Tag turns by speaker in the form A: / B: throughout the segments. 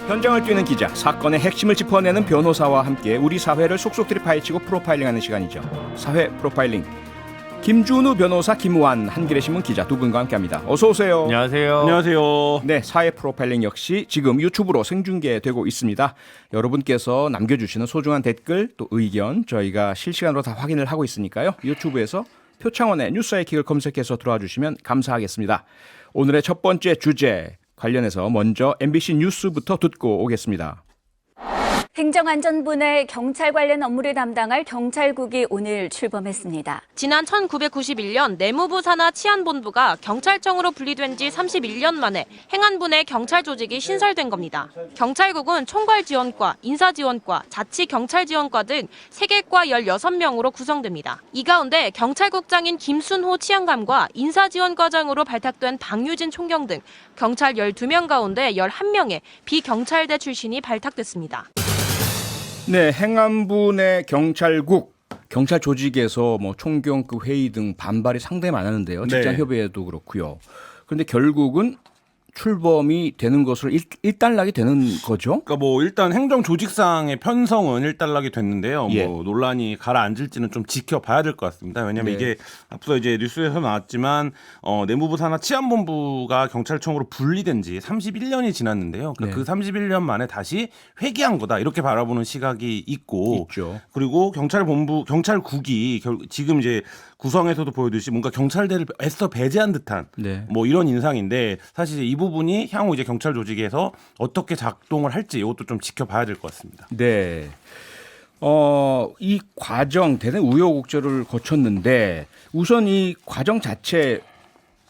A: 현장을 뛰는 기자, 사건의 핵심을 짚어내는 변호사와 함께 우리 사회를 속속들이 파헤치고 프로파일링하는 시간이죠. 사회 프로파일링. 김준우 변호사, 김우한 한겨레신문 기자 두 분과 함께합니다. 어서 오세요.
B: 안녕하세요.
C: 안녕하세요.
A: 네, 사회 프로파일링 역시 지금 유튜브로 생중계되고 있습니다. 여러분께서 남겨주시는 소중한 댓글 또 의견 저희가 실시간으로 다 확인을 하고 있으니까요. 유튜브에서 표창원의 뉴스아이킥을 검색해서 들어와 주시면 감사하겠습니다. 오늘의 첫 번째 주제 관련해서 먼저 MBC 뉴스부터 듣고 오겠습니다.
D: 행정안전부 내 경찰 관련 업무를 담당할 경찰국이 오늘 출범했습니다.
E: 지난 1991년 내무부 산하 치안본부가 경찰청으로 분리된 지 31년 만에 행안부 내 경찰 조직이 신설된 겁니다. 경찰국은 총괄지원과, 인사지원과, 자치경찰지원과 등 3개과 16명으로 구성됩니다. 이 가운데 경찰국장인 김순호 치안감과 인사지원과장으로 발탁된 박유진 총경 등 경찰 12명 가운데 11명의 비경찰대 출신이 발탁됐습니다.
A: 네, 행안부 내 경찰국, 경찰 조직에서 뭐 총경급 회의 등 반발이 상당히 많았는데요. 직장 협의회도 그렇고요. 그런데 결국은 출범이 되는 것으로 일단락이 되는 거죠?
C: 그러니까 뭐 일단 행정 조직상의 편성은 일단락이 됐는데요.
A: 예.
C: 뭐 논란이 가라앉을지는 좀 지켜봐야 될 것 같습니다. 왜냐하면 이게 앞서 이제 뉴스에서 나왔지만 내무부 산하 치안본부가 경찰청으로 분리된 지 31년이 지났는데요. 그러니까 그 31년 만에 다시 회귀한 거다 이렇게 바라보는 시각이 있죠. 그리고 경찰국이 지금 이제 구성에서도 보여듯이 뭔가 경찰대를 애써 배제한 듯한 뭐 이런 인상인데 사실 이 부분이 향후 이제 경찰 조직에서 어떻게 작동을 할지 이것도 좀 지켜봐야 될 것 같습니다.
A: 네. 이 과정 대단히 우여곡절을 거쳤는데 우선 이 과정 자체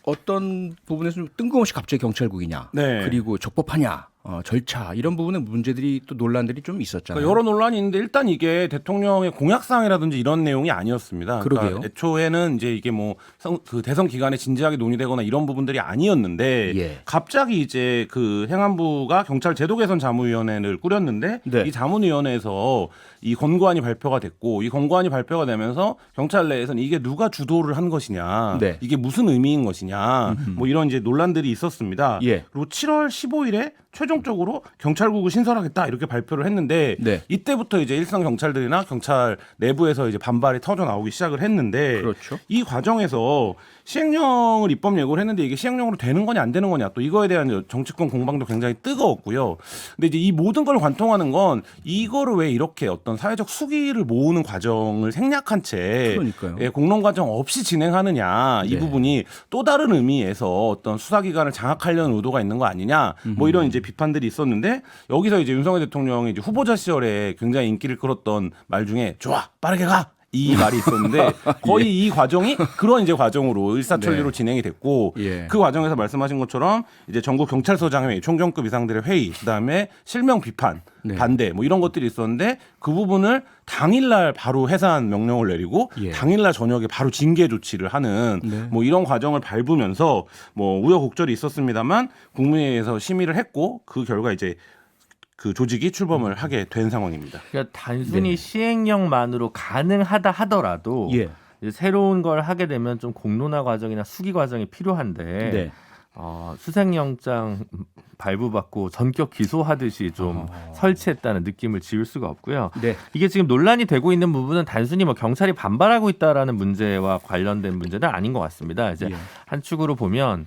A: 어떤 부분에서 좀 뜬금없이 갑자기 경찰국이냐, 그리고 적법하냐, 절차 이런 부분의 문제들이 또 논란들이 좀 있었잖아요.
C: 그러니까 여러 논란이 있는데 일단 이게 대통령의 공약사항이라든지 이런 내용이 아니었습니다.
A: 그러게요.
C: 그러니까 애초에는 이제 이게 뭐 그 대선 기간에 진지하게 논의되거나 이런 부분들이 아니었는데 갑자기 이제 그 행안부가 경찰 제도 개선 자문위원회를 꾸렸는데 이 자문위원회에서 이 권고안이 발표가 됐고 이 권고안이 발표가 되면서 경찰 내에서는 이게 누가 주도를 한 것이냐, 이게 무슨 의미인 것이냐, 뭐 이런 이제 논란들이 있었습니다. 그리고 7월 15일에 최종적으로 경찰국을 신설하겠다 이렇게 발표를 했는데 이때부터 이제 일선 경찰들이나 경찰 내부에서 이제 반발이 터져 나오기 시작을 했는데 이 과정에서 시행령을 입법 예고를 했는데 이게 시행령으로 되는 거냐 안 되는 거냐 또 이거에 대한 정치권 공방도 굉장히 뜨거웠고요. 근데 이제 이 모든 걸 관통하는 건 이거를 왜 이렇게 어떤 사회적 수기를 모으는 과정을 생략한 채 공론 과정 없이 진행하느냐 이 부분이 또 다른 의미에서 어떤 수사기관을 장악하려는 의도가 있는 거 아니냐 뭐 이런 이제 비판들이 있었는데 여기서 이제 윤석열 대통령이 이제 후보자 시절에 굉장히 인기를 끌었던 말 중에 좋아 빠르게 가 이 말이 있었는데 거의 이 과정이 그런 이제 과정으로 일사천리로 진행이 됐고 그 과정에서 말씀하신 것처럼 이제 전국 경찰서장 회의, 총경급 이상들의 회의, 그다음에 실명 비판, 반대 뭐 이런 것들이 있었는데 그 부분을 당일날 바로 해산 명령을 내리고 당일날 저녁에 바로 징계 조치를 하는 뭐 이런 과정을 밟으면서 뭐 우여곡절이 있었습니다만 국무회의에서 심의를 했고 그 결과 이제 그 조직이 출범을 하게 된 상황입니다.
B: 그러니까 단순히 시행령만으로 가능하다 하더라도 이제 새로운 걸 하게 되면 좀 공론화 과정이나 수기 과정이 필요한데 수색영장 발부받고 전격 기소하듯이 좀 설치했다는 느낌을 지울 수가 없고요. 이게 지금 논란이 되고 있는 부분은 단순히 뭐 경찰이 반발하고 있다라는 문제와 관련된 문제는 아닌 것 같습니다. 이제 한 축으로 보면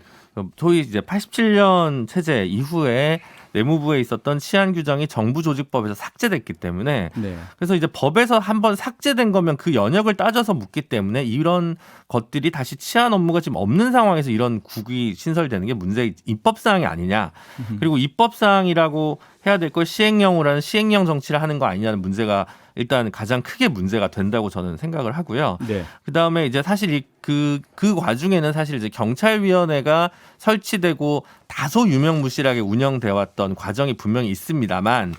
B: 소위 이제 87년 체제 이후에 내무부에 있었던 치안 규정이 정부 조직법에서 삭제됐기 때문에 그래서 이제 법에서 한번 삭제된 거면 그 연역을 따져서 묻기 때문에 이런 것들이 다시 치안 업무가 지금 없는 상황에서 이런 국이 신설되는 게 문제 입법 사항이 아니냐. 그리고 입법 사항이라고 해야 될 걸 시행령으로 하는 시행령 정치를 하는 거 아니냐는 문제가 일단 가장 크게 문제가 된다고 저는 생각을 하고요. 그다음에 이제 사실 그 과중에는 사실 이제 경찰위원회가 설치되고 다소 유명무실하게 운영돼 왔던 과정이 분명히 있습니다만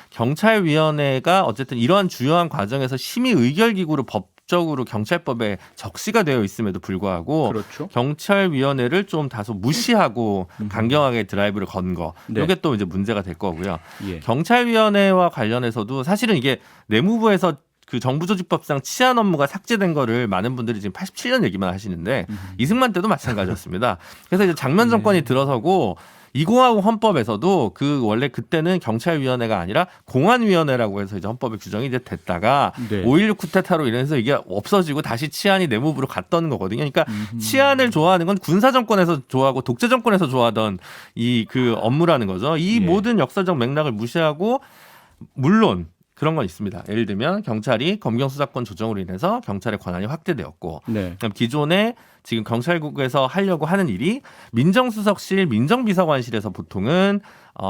B: 경찰위원회가 어쨌든 이러한 주요한 과정에서 심의 의결 기구로 법적으로 경찰법에 적시가 되어 있음에도 불구하고 경찰위원회를 좀 다소 무시하고 강경하게 드라이브를 건 거 이게 또 이제 문제가 될 거고요. 경찰위원회와 관련해서도 사실은 이게 내무부에서 그 정부조직법상 치안 업무가 삭제된 거를 많은 분들이 지금 87년 얘기만 하시는데 이승만 때도 마찬가지였습니다. 그래서 이제 장면 정권이 들어서고 2050 헌법에서도 그 원래 그때는 경찰위원회가 아니라 공안위원회라고 해서 이제 헌법에 규정이 이제 됐다가 5.16 쿠데타로 인해서 이게 없어지고 다시 치안이 내무부로 갔던 거거든요. 그러니까 치안을 좋아하는 건 군사 정권에서 좋아하고 독재 정권에서 좋아하던 이 그 업무라는 거죠. 이 모든 역사적 맥락을 무시하고 물론 그런 건 있습니다. 예를 들면 경찰이 검경 수사권 조정으로 인해서 경찰의 권한이 확대되었고 그럼 기존에 지금 경찰국에서 하려고 하는 일이 민정수석실, 민정비서관실에서 보통은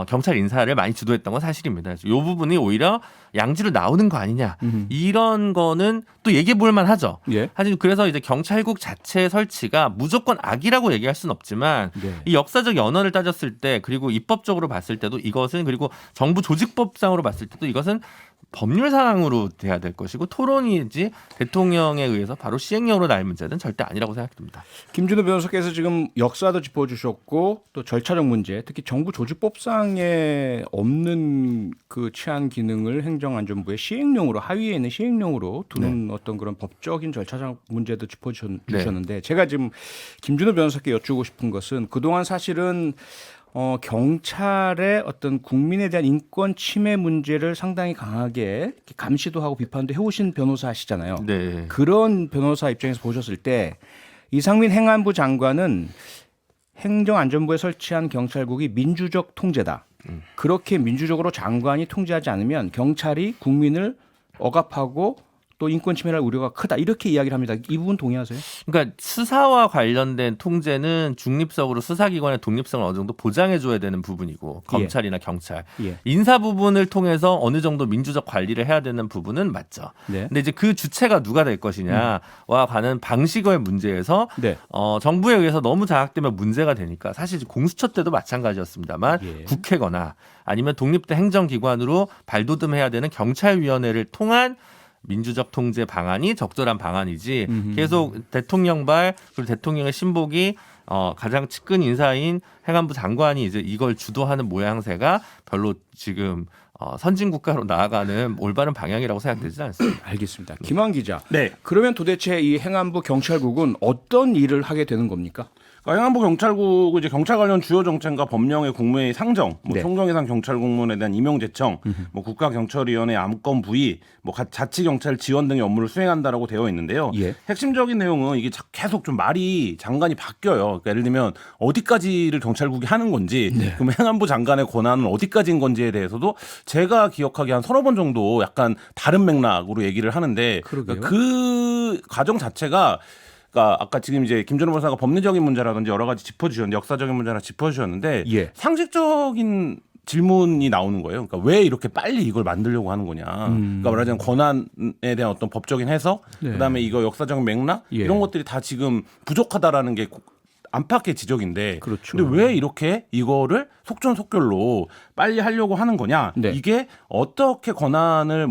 B: 경찰 인사를 많이 주도했던 건 사실입니다. 그래서 이 부분이 오히려 양지로 나오는 거 아니냐 이런 거는 또 얘기해 볼 만하죠. 하지만 그래서 이제 경찰국 자체 설치가 무조건 악이라고 얘기할 수는 없지만 이 역사적 연원을 따졌을 때 그리고 입법적으로 봤을 때도 이것은 그리고 정부 조직법상으로 봤을 때도 이것은 법률상으로 돼야 될 것이고 토론이지 대통령에 의해서 바로 시행령으로 날 문제는 절대 아니라고 생각됩니다.
A: 김준호 변호사께서 지금 역사도 짚어주셨고 또 절차적 문제, 특히 정부 조직법상에 없는 그 치안 기능을 행정안전부의 시행령으로 하위에 있는 시행령으로 두는 어떤 그런 법적인 절차적 문제도 짚어주셨는데 제가 지금 김준호 변호사께 여쭈고 싶은 것은 그동안 사실은 경찰의 어떤 국민에 대한 인권 침해 문제를 상당히 강하게 감시도 하고 비판도 해오신 변호사시잖아요. 그런 변호사 입장에서 보셨을 때 이상민 행안부 장관은 행정안전부에 설치한 경찰국이 민주적 통제다. 그렇게 민주적으로 장관이 통제하지 않으면 경찰이 국민을 억압하고 또 인권 침해를 할 우려가 크다 이렇게 이야기를 합니다. 이 부분 동의하세요?
B: 그러니까 수사와 관련된 통제는 중립적으로 수사기관의 독립성을 어느 정도 보장해줘야 되는 부분이고 검찰이나 경찰 인사 부분을 통해서 어느 정도 민주적 관리를 해야 되는 부분은 맞죠. 근데 이제 그 주체가 누가 될 것이냐와 관한 방식의 문제에서 정부에 의해서 너무 장악되면 문제가 되니까 사실 공수처 때도 마찬가지였습니다만 국회거나 아니면 독립된 행정기관으로 발돋움해야 되는 경찰위원회를 통한 민주적 통제 방안이 적절한 방안이지 계속 대통령발 그리고 대통령의 신복이 가장 측근 인사인 행안부 장관이 이제 이걸 주도하는 모양새가 별로 지금 선진 국가로 나아가는 올바른 방향이라고 생각되지는 않습니다.
A: 알겠습니다. 김한 기자. 그러면 도대체 이 행안부 경찰국은 어떤 일을 하게 되는 겁니까?
C: 행안부 경찰국은 이제 경찰 관련 주요 정책과 법령의 국무회의 상정, 총경회상 경찰공무원에 대한 임용 제청, 국가경찰위원회 암건 부의, 자치경찰 지원 등의 업무를 수행한다라고 되어 있는데요. 핵심적인 내용은 이게 계속 좀 말이 장관이 바뀌어요. 그러니까 예를 들면 어디까지를 경찰국이 하는 건지, 그럼 행안부 장관의 권한은 어디까지인 건지에 대해서도 제가 기억하기에 한 서너 번 정도 약간 다른 맥락으로 얘기를 하는데 그 과정 자체가 그러니까 아까 지금 이제 김준호 변호사가 법리적인 문제라든지 여러 가지 짚어주셨는데 역사적인 문제나 짚어주셨는데 상식적인 질문이 나오는 거예요. 그러니까 왜 이렇게 빨리 이걸 만들려고 하는 거냐. 그러니까 말하자면 권한에 대한 어떤 법적인 해석, 그다음에 이거 역사적인 맥락 이런 것들이 다 지금 부족하다라는 게 안팎의 지적인데 근데 왜 이렇게 이거를 속전속결로 빨리 하려고 하는 거냐. 이게 어떻게 권한을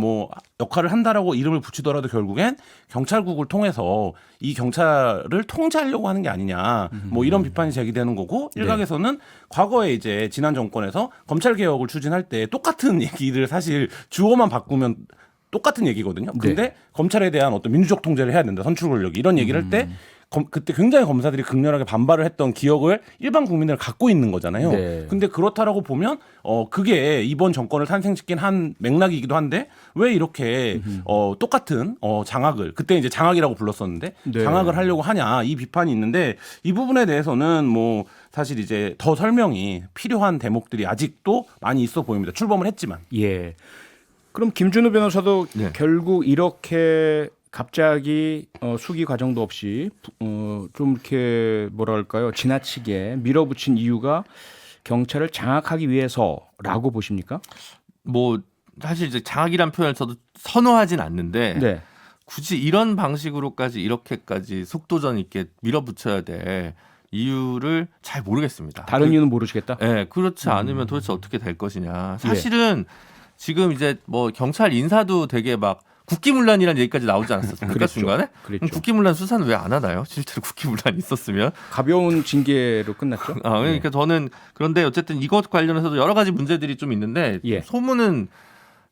C: 역할을 한다라고 이름을 붙이더라도 결국엔 경찰국을 통해서 이 경찰을 통제하려고 하는 게 아니냐. 이런 비판이 제기되는 거고 일각에서는 과거에 이제 지난 정권에서 검찰 개혁을 추진할 때 똑같은 얘기를 사실 주어만 바꾸면 똑같은 얘기거든요. 근데 검찰에 대한 어떤 민주적 통제를 해야 된다. 선출 권력이 이런 얘기를 할 때 그때 굉장히 검사들이 극렬하게 반발을 했던 기억을 일반 국민들 갖고 있는 거잖아요. 근데 그렇다라고 보면 그게 이번 정권을 탄생시킨 한 맥락이기도 한데 왜 이렇게 똑같은 장악을 그때 이제 장악이라고 불렀었는데 장악을 하려고 하냐 이 비판이 있는데 이 부분에 대해서는 사실 이제 더 설명이 필요한 대목들이 아직도 많이 있어 보입니다. 출범을 했지만.
A: 그럼 김준호 변호사도 결국 이렇게 갑자기 수기 과정도 없이 좀 이렇게 뭐랄까요 지나치게 밀어붙인 이유가 경찰을 장악하기 위해서라고 보십니까?
B: 사실 이제 장악이란 표현을 저도 선호하진 않는데 굳이 이런 방식으로까지 이렇게까지 속도전 있게 밀어붙여야 될 이유를 잘 모르겠습니다.
A: 다른 이유는 모르시겠다?
B: 그렇지 않으면 도대체 어떻게 될 것이냐. 사실은 지금 이제 경찰 인사도 되게 국기문란이라는 얘기까지 나오지 않았었습니까? 중간에? 국기문란 수사는 왜 안 하나요? 실제로 국기문란이 있었으면.
A: 가벼운 징계로 끝났죠.
B: 그러니까 저는 그런데 어쨌든 이것 관련해서도 여러 가지 문제들이 좀 있는데 소문은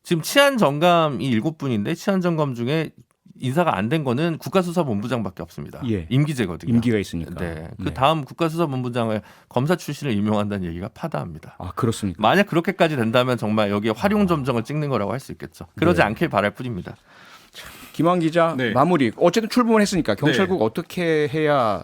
B: 지금 치안정감이 7분인데 치안정감 중에 인사가 안 된 거는 국가수사본부장밖에 없습니다.
A: 예.
B: 임기제거든요.
A: 임기가 있으니까.
B: 네. 그
A: 네.
B: 다음 국가수사본부장을 검사 출신을 임용한다는 얘기가 파다합니다.
A: 아, 그렇습니까?
B: 만약 그렇게까지 된다면 정말 여기에 활용점정을 찍는 거라고 할 수 있겠죠. 그러지
A: 네.
B: 않길 바랄 뿐입니다.
A: 김한 기자
C: 네.
A: 마무리. 어쨌든 출범을 했으니까 경찰국 어떻게 해야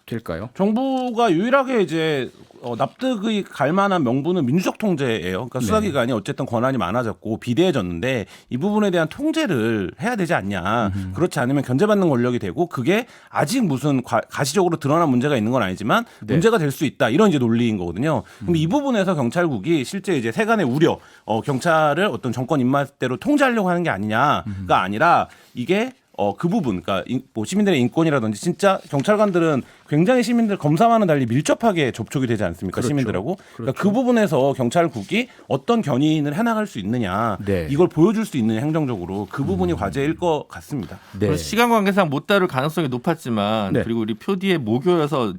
A: 될까요?
C: 정부가 유일하게 이제 납득이 갈 만한 명분은 민주적 통제예요. 그러니까 수사기관이 어쨌든 권한이 많아졌고 비대해졌는데 이 부분에 대한 통제를 해야 되지 않냐. 그렇지 않으면 견제받는 권력이 되고 그게 아직 무슨 가시적으로 드러난 문제가 있는 건 아니지만 문제가 될 수 있다. 이런 이제 논리인 거거든요. 근데 이 부분에서 경찰국이 실제 이제 세간의 우려, 경찰을 어떤 정권 입맛대로 통제하려고 하는 게 아니냐가 아니라 이게 그 부분, 그러니까 뭐 시민들의 인권이라든지 진짜 경찰관들은 굉장히 시민들 검사와는 달리 밀접하게 접촉이 되지 않습니까?
A: 그렇죠.
C: 시민들하고.
A: 그렇죠.
C: 그러니까 그 부분에서 경찰국이 어떤 견인을 해나갈 수 있느냐,
A: 네.
C: 이걸 보여줄 수 있는 행정적으로 그 부분이 과제일 것 같습니다.
A: 네.
B: 그래서 시간 관계상 못 다룰 가능성이 높았지만
A: 네.
B: 그리고 우리 표디의 모교여서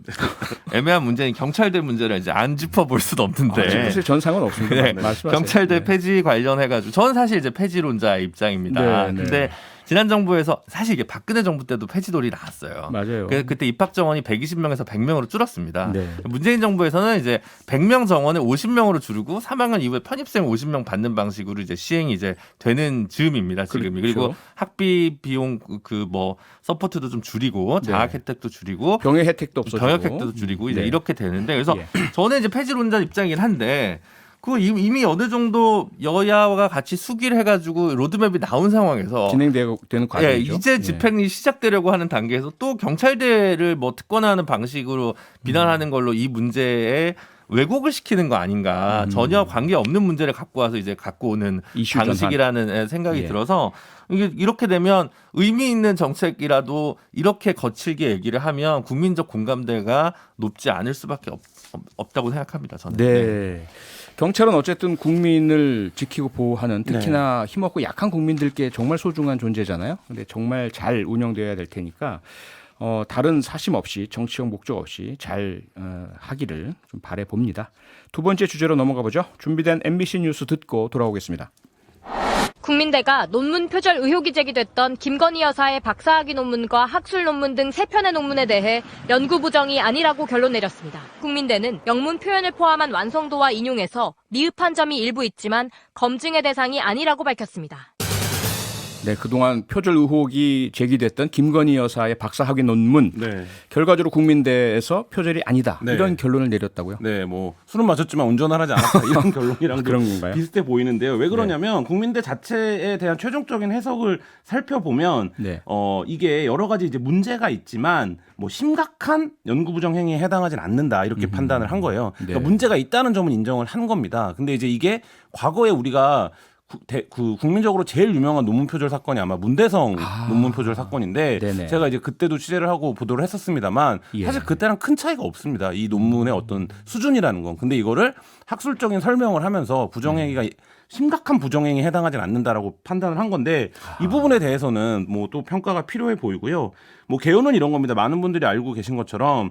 B: 애매한 문제는 경찰대 문제를 이제 안 짚어볼 수도 없는데
A: 사실 전상은 없습니다.
B: 네.
A: 말씀하세요.
B: 경찰대
A: 네.
B: 폐지 관련해가지고 저는 사실 이제 폐지론자 입장입니다.
A: 네, 네.
B: 근데 지난 정부에서 사실 이게 박근혜 정부 때도 폐지돌이 나왔어요.
A: 맞아요.
B: 그때 입학 정원이 120명에서 100명으로 줄었습니다.
A: 네.
B: 문재인 정부에서는 이제 100명 정원을 50명으로 줄이고 3학년 이후에 편입생 50명 받는 방식으로 이제 시행이 이제 되는 즈음입니다. 지금이.
A: 그렇죠.
B: 그리고 학비 비용 그 뭐 서포트도 좀 줄이고 장학
A: 네.
B: 혜택도 줄이고
A: 병역 혜택도 없어지고
B: 병역 혜택도 줄이고 이제
A: 네.
B: 이렇게 되는데 그래서
A: 예.
B: 저는 이제 폐지론자 입장이긴 한데 그 이미 어느 정도 여야가 같이 수기를 해가지고 로드맵이 나온 상황에서
A: 진행되는 과정이죠.
B: 예, 이제 집행이 시작되려고 하는 단계에서 또 경찰대를 뭐 특권화하는 방식으로 비난하는 걸로 이 문제에 왜곡을 시키는 거 아닌가. 전혀 관계 없는 문제를 갖고 와서 이제 갖고 오는
A: 이슈
B: 방식이라는 생각이
A: 예.
B: 들어서 이게 이렇게 되면 의미 있는 정책이라도 이렇게 거칠게 얘기를 하면 국민적 공감대가 높지 않을 수밖에 없다고 생각합니다. 저는.
A: 네. 경찰은 어쨌든 국민을 지키고 보호하는 특히나 힘없고 약한 국민들께 정말 소중한 존재잖아요. 근데 정말 잘 운영되어야 될 테니까 다른 사심 없이 정치적 목적 없이 잘 하기를 좀 바래 봅니다. 두 번째 주제로 넘어가 보죠. 준비된 MBC 뉴스 듣고 돌아오겠습니다.
E: 국민대가 논문 표절 의혹이 제기됐던 김건희 여사의 박사학위 논문과 학술 논문 등 3편의 논문에 대해 연구 부정이 아니라고 결론 내렸습니다. 국민대는 영문 표현을 포함한 완성도와 인용에서 미흡한 점이 일부 있지만 검증의 대상이 아니라고 밝혔습니다.
A: 네, 그동안 표절 의혹이 제기됐던 김건희 여사의 박사학위 논문
C: 네.
A: 결과적으로 국민대에서 표절이 아니다.
C: 네.
A: 이런 결론을 내렸다고요?
C: 네, 뭐 술은 마셨지만 운전을 하지 않았다 이런 결론이랑
A: 그런 건가요?
C: 비슷해 보이는데요. 왜 그러냐면 국민대 자체에 대한 최종적인 해석을 살펴보면
A: 네.
C: 이게 여러 가지 이제 문제가 있지만 뭐 심각한 연구 부정 행위에 해당하진 않는다 이렇게 판단을 한 거예요. 그러니까
A: 네.
C: 문제가 있다는 점은 인정을 한 겁니다. 근데 이제 이게 과거에 우리가 국민적으로 제일 유명한 논문 표절 사건이 아마 문대성 논문 표절 사건인데
A: 네네.
C: 제가 이제 그때도 취재를 하고 보도를 했었습니다만
A: 예.
C: 사실 그때랑 큰 차이가 없습니다. 이 논문의 어떤 수준이라는 건. 근데 이거를 학술적인 설명을 하면서 부정행위가 심각한 부정행위에 해당하진 않는다라고 판단을 한 건데 이 부분에 대해서는 뭐 또 평가가 필요해 보이고요. 뭐 개요는 이런 겁니다. 많은 분들이 알고 계신 것처럼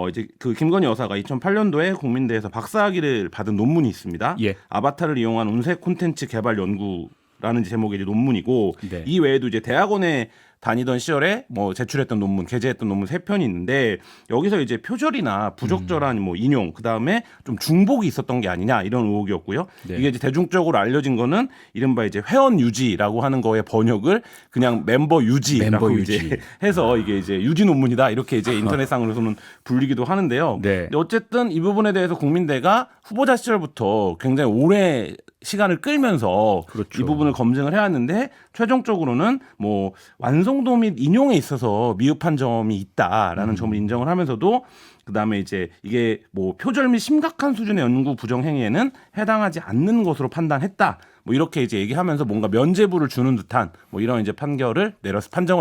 C: 이제 그 김건희 여사가 2008년도에 국민대에서 박사학위를 받은 논문이 있습니다.
A: 예.
C: 아바타를 이용한 운세 콘텐츠 개발 연구라는 제목의 이제 논문이고
A: 네.
C: 이 외에도 이제 대학원에 다니던 시절에 뭐 제출했던 논문, 게재했던 논문 3편이 있는데 여기서 이제 표절이나 부적절한 뭐 인용, 그 다음에 좀 중복이 있었던 게 아니냐 이런 의혹이었고요.
A: 네.
C: 이게 이제 대중적으로 알려진 거는 이른바 이제 회원 유지라고 하는 거의 번역을 그냥 멤버 유지라고
A: 멤버 유지.
C: 이제 해서 이게 이제 유지 논문이다 이렇게 이제 인터넷상으로서는 불리기도 하는데요.
A: 네.
C: 근데 어쨌든 이 부분에 대해서 국민대가 후보자 시절부터 굉장히 오래 시간을 끌면서
A: 그렇죠.
C: 이 부분을 검증을 해왔는데 최종적으로는 뭐 완성도 및 인용에 있어서 미흡한 점이 있다라는 점을 인정을 하면서도 그다음에 이제 이게 뭐 표절 및 심각한 수준의 연구 부정 행위에는 해당하지 않는 것으로 판단했다. 뭐 이렇게 이제 얘기하면서 뭔가 면죄부를 주는 듯한 뭐 이런 이제 판정을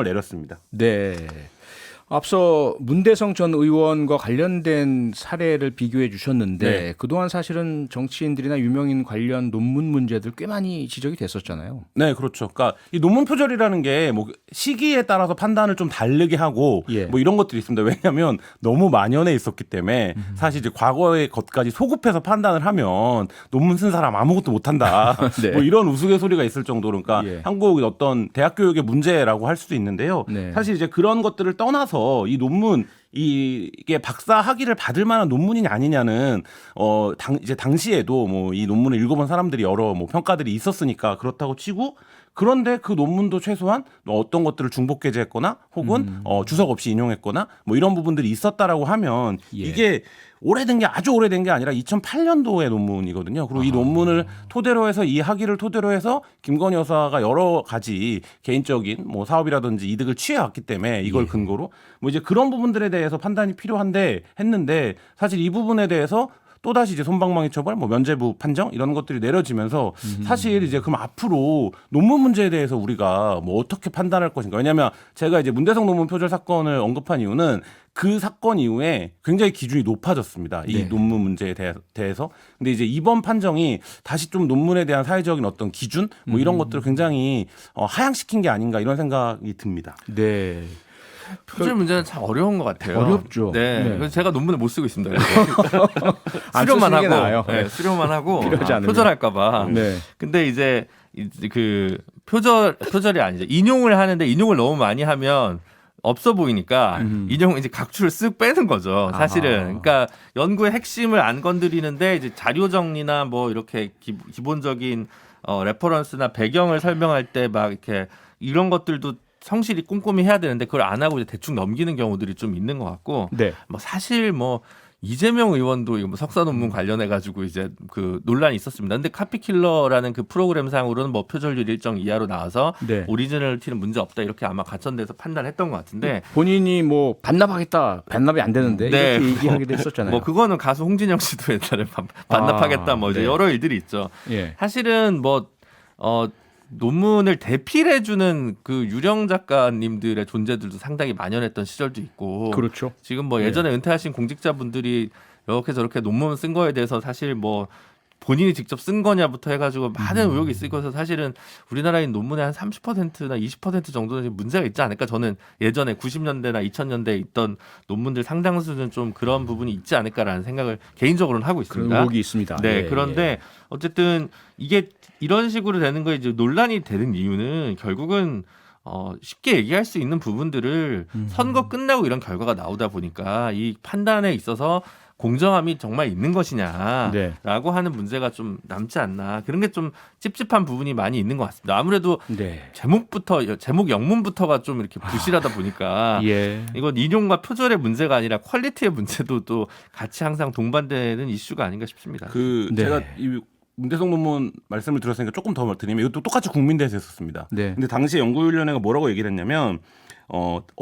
C: 내렸습니다.
A: 네. 앞서 문대성 전 의원과 관련된 사례를 비교해 주셨는데
C: 네.
A: 그동안 사실은 정치인들이나 유명인 관련 논문 문제들 꽤 많이 지적이 됐었잖아요.
C: 네, 그렇죠. 그러니까 이 논문 표절이라는 게 뭐 시기에 따라서 판단을 좀 다르게 하고
A: 예.
C: 뭐 이런 것들이 있습니다. 왜냐하면 너무 만연해 있었기 때문에 사실 이제 과거의 것까지 소급해서 판단을 하면 논문 쓴 사람 아무것도 못한다.
A: 네.
C: 뭐 이런 우스갯소리가 있을 정도로 그러니까
A: 예.
C: 한국 어떤 대학 교육의 문제라고 할 수도 있는데요.
A: 네.
C: 사실 이제 그런 것들을 떠나서 이 논문 이게 박사 학위를 받을 만한 논문이냐 아니냐는 이제 당시에도 뭐 이 논문을 읽어본 사람들이 여러 뭐 평가들이 있었으니까 그렇다고 치고 그런데 그 논문도 최소한 어떤 것들을 중복 게재했거나 혹은 주석 없이 인용했거나 뭐 이런 부분들이 있었다라고 하면
A: 예.
C: 이게 오래된 게 아주 오래된 게 아니라 2008년도의 논문이거든요. 그리고 이 논문을 토대로 해서 이 학위를 토대로 해서 김건희 여사가 여러 가지 개인적인 뭐 사업이라든지 이득을 취해왔기 때문에 이걸 근거로 뭐 이제 그런 부분들에 대해서 판단이 필요한데 했는데 사실 이 부분에 대해서 또다시 이제 솜방망이 처벌, 뭐 면죄부 판정 이런 것들이 내려지면서 사실 이제 그럼 앞으로 논문 문제에 대해서 우리가 뭐 어떻게 판단할 것인가. 왜냐하면 제가 이제 문대성 논문 표절 사건을 언급한 이유는 그 사건 이후에 굉장히 기준이 높아졌습니다. 이
A: 네.
C: 논문 문제에 대해서. 근데 이제 이번 판정이 다시 좀 논문에 대한 사회적인 어떤 기준 뭐 이런 것들을 굉장히 하향시킨 게 아닌가 이런 생각이 듭니다.
A: 네.
B: 표절 문제는 참 어려운 것 같아요.
A: 어렵죠.
B: 네.
A: 네.
B: 그래서 제가 논문을 못 쓰고 있습니다.
A: 안
B: 수료만
A: 쓰는 게
B: 하고,
A: 나아요.
B: 네, 수료만 하고
A: 필요하지 않으면.
B: 표절할까봐.
A: 네.
B: 근데 이제 그 표절이 아니죠. 인용을 하는데 인용을 너무 많이 하면 없어 보이니까 인용 이제 각출을 쓱 빼는 거죠. 사실은.
A: 아하.
B: 그러니까 연구의 핵심을 안 건드리는데 이제 자료 정리나 뭐 이렇게 기본적인 레퍼런스나 배경을 설명할 때 막 이렇게 이런 것들도 성실히 꼼꼼히 해야 되는데 그걸 안 하고 이제 대충 넘기는 경우들이 좀 있는 것 같고.
A: 네.
B: 뭐 사실 뭐 이재명 의원도 이거 뭐 석사 논문 관련해 가지고 이제 그 논란이 있었습니다. 근데 카피킬러라는 그 프로그램상으로는 뭐 표절률 일정 이하로 나와서
A: 네.
B: 오리지널티는 문제 없다 이렇게 아마 가천대에서 판단했던 것 같은데
A: 본인이 뭐 반납하겠다, 반납이 안 되는데
B: 네.
A: 이렇게 얘기하기도 했었잖아요.
B: 뭐 그거는 가수 홍진영 씨도 옛날에 반납하겠다 뭐 이제
A: 네.
B: 여러 일들이 있죠.
A: 예.
B: 사실은 뭐 논문을 대필해주는 그 유령 작가님들의 존재들도 상당히 만연했던 시절도 있고.
A: 그렇죠.
B: 지금 뭐 예전에 은퇴하신 공직자분들이 이렇게 저렇게 논문 쓴 거에 대해서 사실 뭐 본인이 직접 쓴 거냐부터 해가지고 많은 의혹이 있을 거여서 사실은 우리나라의 논문의 한 30%나 20% 정도는 문제가 있지 않을까. 저는 예전에 90년대나 2000년대에 있던 논문들 상당수는 좀 그런 부분이 있지 않을까라는 생각을 개인적으로는 하고
A: 그런
B: 있습니다.
A: 의혹이 있습니다.
B: 네,
A: 예,
B: 그런데
A: 예.
B: 어쨌든 이게 이런 식으로 되는 거에 이제 논란이 되는 이유는 결국은 쉽게 얘기할 수 있는 부분들을 선거 끝나고 이런 결과가 나오다 보니까 이 판단에 있어서 공정함이 정말 있는 것이냐라고
A: 네.
B: 하는 문제가 좀 남지 않나. 그런 게 좀 찝찝한 부분이 많이 있는 것 같습니다. 아무래도
A: 네.
B: 제목 영문부터가 좀 이렇게 부실하다 보니까
A: 예.
B: 이건 인용과 표절의 문제가 아니라 퀄리티의 문제도 또 같이 항상 동반되는 이슈가 아닌가 싶습니다.
C: 그
A: 네.
C: 제가 이 문대성 논문 말씀을 드렸으니까 조금 더 드리면 이것도 똑같이 국민대에서 했었습니다.
A: 네.
C: 근데 당시 연구위원회가 뭐라고 얘기를 했냐면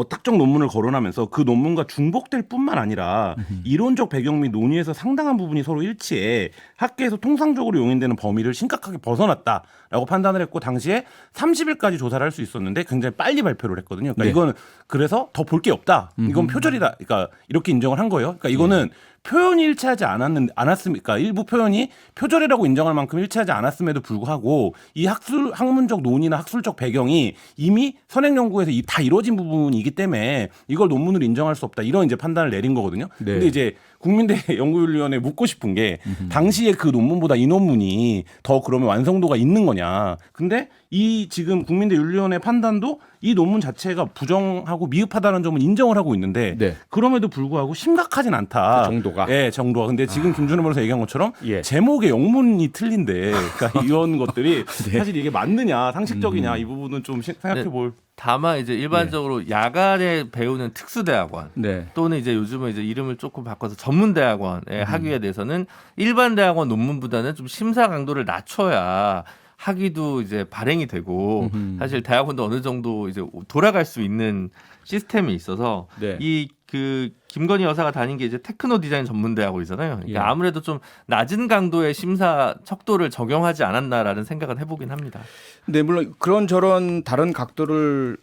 C: 특정 논문을 거론하면서 그 논문과 중복될 뿐만 아니라 이론적 배경 및 논의에서 상당한 부분이 서로 일치해 학계에서 통상적으로 용인되는 범위를 심각하게 벗어났다라고 판단을 했고 당시에 30일까지 조사를 할 수 있었는데 굉장히 빨리 발표를 했거든요. 그러니까
A: 네.
C: 이거는 그래서 더 볼 게 없다. 이건 표절이다. 그러니까 이렇게 인정을 한 거예요. 그러니까 이거는 표현이 일치하지 않았으니까 일부 표현이 표절이라고 인정할 만큼 일치하지 않았음에도 불구하고 이 학문적 논의나 학술적 배경이 이미 선행 연구에서 다 이루어진 부분이기 때문에 이걸 논문으로 인정할 수 없다 이런 이제 판단을 내린 거거든요.
A: 네.
C: 근데 이제 국민대 연구윤리위원회 묻고 싶은 게 당시에 그 논문보다 이 논문이 더 그러면 완성도가 있는 거냐. 근데 이 지금 국민대 윤리위원회 판단도 이 논문 자체가 부정하고 미흡하다는 점은 인정을 하고 있는데
A: 네.
C: 그럼에도 불구하고 심각하진 않다.
A: 그 정도가.
C: 예, 정도가. 근데 지금 김준호 변호사 얘기한 것처럼
A: 예.
C: 제목의 영문이 틀린데 그러니까 이런 것들이
A: 네.
C: 사실 이게 맞느냐, 상식적이냐 이 부분은 좀 생각해 볼.
B: 다만 이제 일반적으로 야간에 배우는 특수대학원
A: 네.
B: 또는 이제 요즘은 이제 이름을 조금 바꿔서 전문대학원의 학위에 대해서는 일반 대학원 논문보다는 좀 심사 강도를 낮춰야 학위도 이제 발행이 되고 사실 대학원도 어느 정도 이제 돌아갈 수 있는 시스템이 있어서
A: 네.
B: 이 그 김건희 여사가 다닌 게 이제 테크노 디자인 전문대학원이잖아요. 그러니까
A: 예.
B: 아무래도 좀 낮은 강도의 심사 척도를 적용하지 않았나라는 생각은 해보긴 합니다.
A: 네, 물론 그런저런 다른 각도를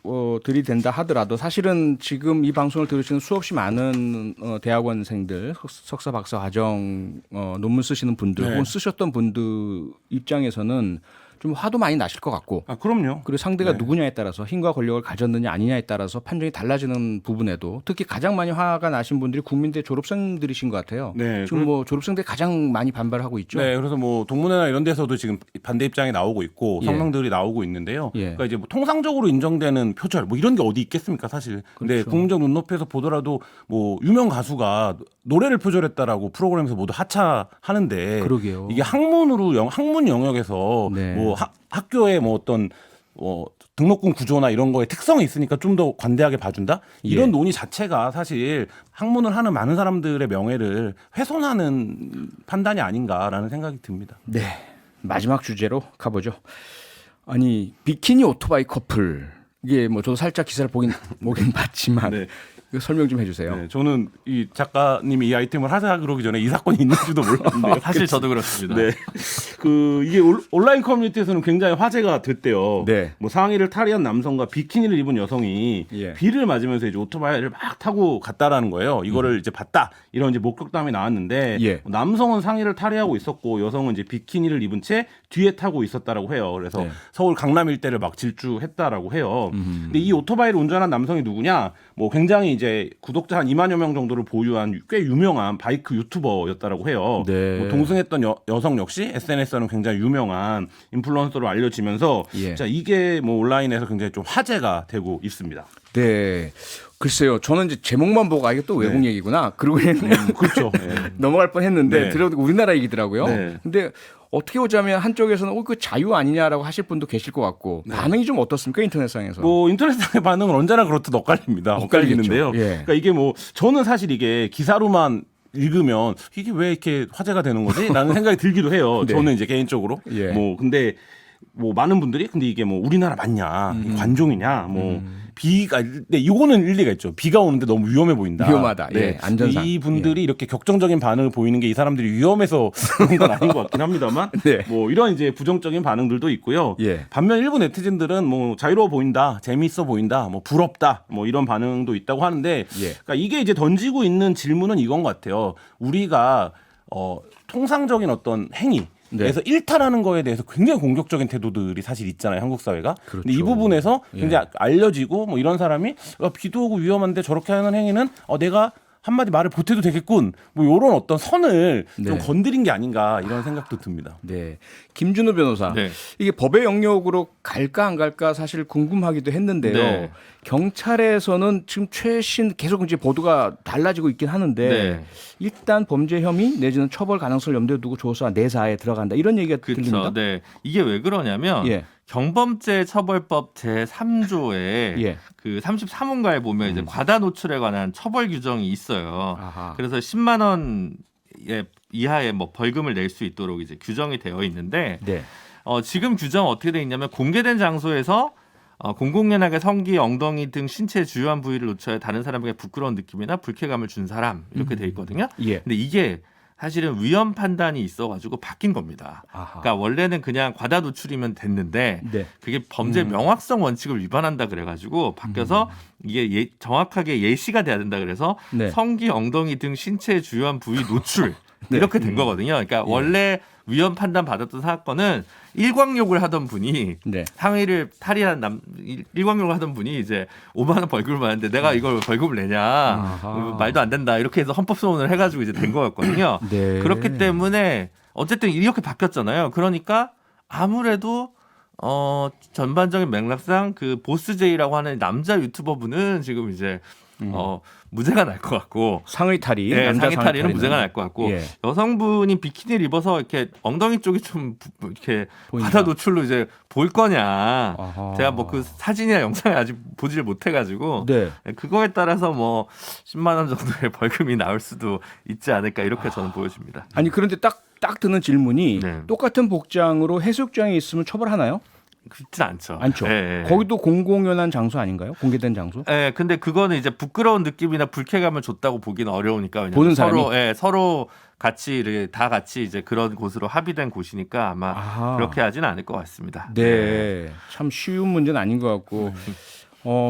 A: 들이댄다 하더라도 사실은 지금 이 방송을 들으시는 수없이 많은 대학원생들, 석사, 박사 과정 논문 쓰시는 분들
C: 네.
A: 혹은 쓰셨던 분들 입장에서는 좀 화도 많이 나실 것 같고
C: 아, 그럼요.
A: 그리고 상대가
C: 네.
A: 누구냐에 따라서 힘과 권력을 가졌느냐 아니냐에 따라서 판정이 달라지는 부분에도 특히 가장 많이 화가 나신 분들이 국민대 졸업생들이신 것 같아요.
C: 네,
A: 지금 뭐 졸업생들이 가장 많이 반발하고 있죠.
C: 네, 그래서 뭐 동문회나 이런 데서도 지금 반대 입장이 나오고 있고
A: 예.
C: 성명들이 나오고 있는데요.
A: 예.
C: 그러니까 이제 뭐 통상적으로 인정되는 표절 뭐 이런 게 어디 있겠습니까, 사실. 근데
A: 그렇죠.
C: 국민적 눈높이에서 보더라도 뭐 유명 가수가 노래를 표절했다라고 프로그램에서 모두 하차하는데
A: 그러게요.
C: 이게 학문으로 학문 영역에서
A: 네.
C: 뭐 학교의 뭐 어떤 등록금 구조나 이런 거에 특성이 있으니까 좀 더 관대하게 봐준다? 이런
A: 예.
C: 논의 자체가 사실 학문을 하는 많은 사람들의 명예를 훼손하는 판단이 아닌가라는 생각이 듭니다.
A: 네, 마지막 주제로 가보죠. 아니 비키니 오토바이 커플 이게 뭐 저도 살짝 기사를 보긴 봤지만
C: 네.
A: 이거 설명 좀 해주세요.
C: 네, 저는 이 작가님이 이 아이템을 하자 그러기 전에 이 사건이 있는지도 몰랐는데요.
B: 사실 저도 그렇습니다.
C: 네. 이게 온라인 커뮤니티에서는 굉장히 화제가 됐대요.
A: 네.
C: 뭐 상의를 탈의한 남성과 비키니를 입은 여성이
A: 예.
C: 비를 맞으면서 이제 오토바이를 막 타고 갔다라는 거예요. 이거를 이제 봤다. 이런 이제 목격담이 나왔는데
A: 예.
C: 남성은 상의를 탈의하고 있었고 여성은 이제 비키니를 입은 채 뒤에 타고 있었다라고 해요. 그래서
A: 네.
C: 서울 강남 일대를 막 질주했다라고 해요. 근데 이 오토바이를 운전한 남성이 누구냐? 뭐 굉장히 이제 구독자 한 2만여 명 정도를 보유한 꽤 유명한 바이크 유튜버였다라고 해요.
A: 네.
C: 뭐 동승했던 여성 역시 SNS에는 굉장히 유명한 인플루언서로 알려지면서
A: 예.
C: 자, 이게 뭐 온라인에서 굉장히 좀 화제가 되고 있습니다.
A: 네, 글쎄요. 저는 이제 제목만 보고 이게 또 외국
C: 네.
A: 얘기구나. 그러고
C: 그렇죠. 네.
A: 넘어갈 뻔했는데
C: 네.
A: 들어도 우리나라 얘기더라고요.
C: 네.
A: 근데 어떻게 보자면 한쪽에서는 그 자유 아니냐라고 하실 분도 계실 것 같고 반응이 좀 어떻습니까 인터넷상에서?
C: 뭐 인터넷상의 반응은 언제나 그렇듯 엇갈립니다. 엇갈리는데요.
A: 예.
C: 그러니까 이게 뭐 저는 사실 이게 기사로만 읽으면 이게 왜 이렇게 화제가 되는 거지? 라는 생각이 들기도 해요.
A: 네.
C: 저는 이제 개인적으로.
A: 예.
C: 뭐 근데 뭐 많은 분들이 근데 이게 뭐 우리나라 맞냐? 관종이냐? 뭐 비가 근데 이거는 일리가 있죠. 비가 오는데 너무 위험해 보인다.
A: 위험하다. 예, 안전상.
C: 이 분들이 이렇게 격정적인 반응을 보이는 게 이 사람들이 위험해서 그런 건 아닌 것 같긴 합니다만
A: 네.
C: 뭐 이런 이제 부정적인 반응들도 있고요.
A: 예.
C: 반면 일부 네티즌들은 뭐 자유로워 보인다, 재미있어 보인다, 뭐 부럽다, 뭐 이런 반응도 있다고 하는데,
A: 예.
C: 그러니까 이게 이제 던지고 있는 질문은 이건 것 같아요. 우리가 통상적인 어떤 행위.
A: 네.
C: 그래서 일탈하는 거에 대해서 굉장히 공격적인 태도들이 사실 있잖아요, 한국 사회가.
A: 그렇죠.
C: 근데 이 부분에서
A: 예.
C: 굉장히 알려지고 뭐 이런 사람이 비도 오고 위험한데 저렇게 하는 행위는 내가 한마디 말을 보태도 되겠군. 뭐 이런 어떤 선을 좀
A: 네.
C: 건드린 게 아닌가 이런 생각도 듭니다.
A: 네, 김준호 변호사.
B: 네.
A: 이게 법의 영역으로 갈까 안 갈까 사실 궁금하기도 했는데요.
B: 네.
A: 경찰에서는 지금 최신 계속 이제 보도가 달라지고 있긴 하는데
B: 네.
A: 일단 범죄 혐의 내지는 처벌 가능성을 염두에 두고 조사 내사에 들어간다 이런 얘기가 들립니다.
B: 그렇죠. 네. 이게 왜 그러냐면
A: 예.
B: 경범죄 처벌법 제 3조에
A: 예.
B: 그 33호가에 보면 이제 과다 노출에 관한 처벌 규정이 있어요.
A: 아하.
B: 그래서 10만 원 이하의 뭐 벌금을 낼 수 있도록 이제 규정이 되어 있는데
A: 네.
B: 지금 규정 어떻게 돼 있냐면 공개된 장소에서 공공연하게 성기, 엉덩이 등 신체 주요한 부위를 노출해 다른 사람에게 부끄러운 느낌이나 불쾌감을 준 사람 이렇게 돼 있거든요.
A: 예.
B: 근데 이게 사실은 위헌 판단이 있어가지고 바뀐 겁니다.
A: 아하.
B: 그러니까 원래는 그냥 과다 노출이면 됐는데
A: 네.
B: 그게 범죄 명확성 원칙을 위반한다 그래가지고 바뀌어서 이게 정확하게 예시가 돼야 된다 그래서
A: 네.
B: 성기, 엉덩이 등 신체 주요한 부위 노출
A: 네.
B: 이렇게 된 거거든요. 그러니까 원래 위헌 판단 받았던 사건은 일광욕을 하던 분이
A: 네.
B: 상의를 탈의한 일광욕을 하던 분이 이제 5만 원 벌금을 받는데 내가 이걸 벌금을 내냐
A: 아하.
B: 말도 안 된다 이렇게 해서 헌법소원을 해가지고 이제 된 거였거든요.
A: 네.
B: 그렇기 때문에 어쨌든 이렇게 바뀌었잖아요. 그러니까 아무래도 전반적인 맥락상 그 보스제이라고 하는 남자 유튜버분은 지금 이제 무죄가 날 것 같고
A: 상의 탈의,
B: 네,
A: 남자
B: 상의 탈의는 무죄가 날 것 같고
A: 예.
B: 여성분이 비키니를 입어서 이렇게 엉덩이 쪽이 좀 이렇게
A: 보인다.
B: 바다 노출로 이제 보일 거냐.
A: 아하.
B: 제가 뭐 그 사진이나 영상을 아직 보지를 못해가지고
A: 네.
B: 그거에 따라서 뭐 10만 원 정도의 벌금이 나올 수도 있지 않을까 이렇게 저는 보여집니다.
A: 아니 그런데 딱 드는 질문이
B: 네.
A: 똑같은 복장으로 해수욕장에 있으면 처벌하나요?
B: 그렇진 않죠.
A: 않죠. 거기도 공공연한 장소 아닌가요? 공개된 장소?
B: 네, 근데 그거는 이제 부끄러운 느낌이나 불쾌감을 줬다고 보기는 어려우니까 왜냐면
A: 보는 사람이?
B: 서로 같이 다 같이 이제 그런 곳으로 합의된 곳이니까 아마 그렇게 하지는 않을 것 같습니다.
A: 네, 참 쉬운 문제는 아닌 것 같고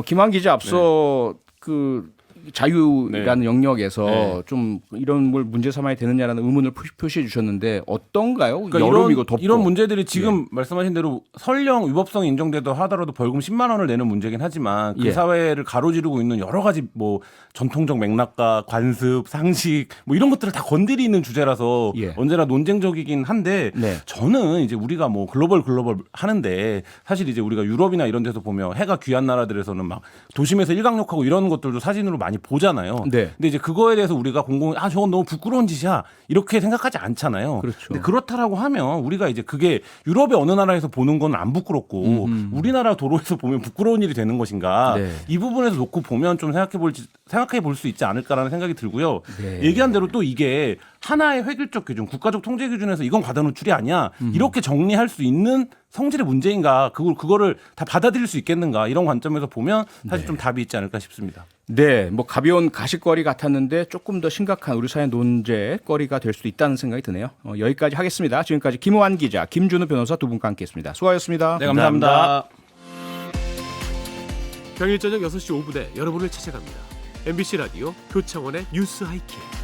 A: 김한 기자 앞서 그 자유라는 영역에서 좀 이런 걸 문제 삼아야 되느냐라는 의문을 표시해 주셨는데 어떤가요?
C: 그러니까
A: 여름이고 덥고
C: 이런 문제들이 지금 말씀하신 대로 설령 위법성이 인정되도 하더라도 벌금 10만 원을 내는 문제긴 하지만 그 사회를 가로지르고 있는 여러 가지 뭐 전통적 맥락과 관습, 상식 뭐 이런 것들을 다 건드리는 주제라서 언제나 논쟁적이긴 한데 저는 이제 우리가 뭐 글로벌 하는데 사실 이제 우리가 유럽이나 이런 데서 보면 해가 귀한 나라들에서는 막 도심에서 일광욕하고 이런 것들도 사진으로 많이 보잖아요. 근데 이제 그거에 대해서 우리가 저건 너무 부끄러운 짓이야 이렇게 생각하지 않잖아요.
A: 그렇죠.
C: 근데 그렇다라고 하면 우리가 이제 그게 유럽의 어느 나라에서 보는 건 안 부끄럽고 우리나라 도로에서 보면 부끄러운 일이 되는 것인가 이 부분에서 놓고 보면 좀 생각해 볼 수 있지 않을까라는 생각이 들고요. 얘기한 대로 또 이게 하나의 획일적 기준, 국가적 통제 기준에서 이건 과다 노출이 아니야 이렇게 정리할 수 있는 성질의 문제인가 그거를 다 받아들일 수 있겠는가 이런 관점에서 보면 사실 좀 답이 있지 않을까 싶습니다.
A: 네, 뭐 가벼운 가십거리 같았는데 조금 더 심각한 우리 사회 논제거리가 될 수도 있다는 생각이 드네요. 여기까지 하겠습니다. 지금까지 김호환 기자, 김준우 변호사 두 분과 함께했습니다. 수고하셨습니다.
C: 네, 감사합니다.
F: 평일 저녁 6시 5분에 여러분을 찾아갑니다. MBC 라디오 표창원의 뉴스 하이킥.